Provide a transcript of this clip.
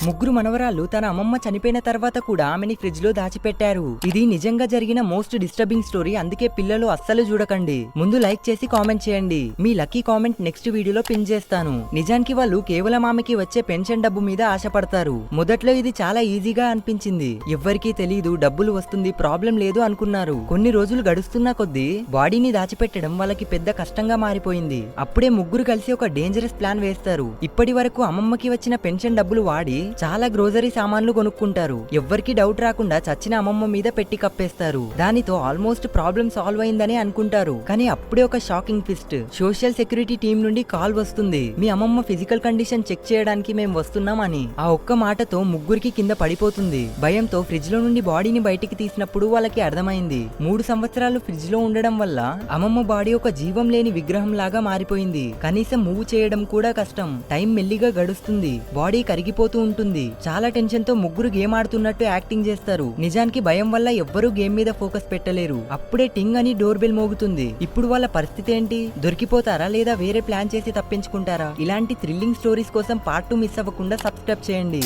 ముగ్గురు మనవరాళ్ళు తన అమ్మమ్మ చనిపోయిన తర్వాత కూడా ఆమెని ఫ్రిడ్జ్ లో దాచిపెట్టారు. ఇది నిజంగా జరిగిన మోస్ట్ డిస్టర్బింగ్ స్టోరీ. అందుకే పిల్లలు అస్సలు చూడకండి. ముందు లైక్ చేసి కామెంట్ చేయండి. మీ లక్కీ కామెంట్ నెక్స్ట్ వీడియోలో పిన్ చేస్తాను. నిజానికి వాళ్ళు కేవలం ఆమెకి వచ్చే పెన్షన్ డబ్బు మీద ఆశపడతారు. మొదట్లో ఇది చాలా ఈజీగా అనిపించింది. ఎవ్వరికీ తెలీదు, డబ్బులు వస్తుంది, ప్రాబ్లం లేదు అనుకున్నారు. కొన్ని రోజులు గడుస్తున్న కొద్దీ బాడీని దాచిపెట్టడం వాళ్ళకి పెద్ద కష్టంగా మారిపోయింది. అప్పుడే ముగ్గురు కలిసి ఒక డేంజరస్ ప్లాన్ వేస్తారు. ఇప్పటి వరకు అమ్మమ్మకి వచ్చిన పెన్షన్ డబ్బులు వాడి చాలా గ్రోసరీ సామాన్లు కొనుక్కుంటారు. ఎవ్వరికి డౌట్ రాకుండా చచ్చిన అమ్మమ్మ మీద పెట్టి కప్పేస్తారు. దానితో ఆల్మోస్ట్ ప్రాబ్లం సాల్వ్ అయిందని అనుకుంటారు. కానీ అప్పుడే ఒక shocking twist. Social security team నుండి కాల్ వస్తుంది. మీ అమ్మమ్మ ఫిజికల్ కండిషన్ చెక్ చేయడానికి మేము వస్తున్నాం అని. ఆ ఒక్క మాటతో ముగ్గురికి కింద పడిపోతుంది. భయంతో ఫ్రిడ్జ్ లో నుండి బాడీని బయటికి తీసినప్పుడు వాళ్ళకి అర్థమైంది. 3 సంవత్సరాలు ఫ్రిడ్జ్ లో ఉండడం వల్ల అమ్మమ్మ బాడీ ఒక జీవం లేని విగ్రహం లాగా మారిపోయింది. కనీసం మూవ్ చేయడం కూడా కష్టం. టైం మెల్లిగా గడుస్తుంది. బాడీ కరిగిపోతూ ఉంటుంది. చాలా టెన్షన్ తో ముగ్గురు గేమ్ ఆడుతున్నట్టు యాక్టింగ్ చేస్తారు. నిజానికి భయం వల్ల ఎవ్వరూ గేమ్ మీద ఫోకస్ పెట్టలేరు. అప్పుడే టింగ్ అని డోర్ బెల్ మోగుతుంది. ఇప్పుడు వాళ్ళ పరిస్థితి ఏంటి? దొరికిపోతారా లేదా వేరే ప్లాన్ చేసి తప్పించుకుంటారా? ఇలాంటి థ్రిల్లింగ్ స్టోరీస్ కోసం పార్ట్ 2 మిస్ అవ్వకుండా సబ్స్క్రైబ్ చేయండి.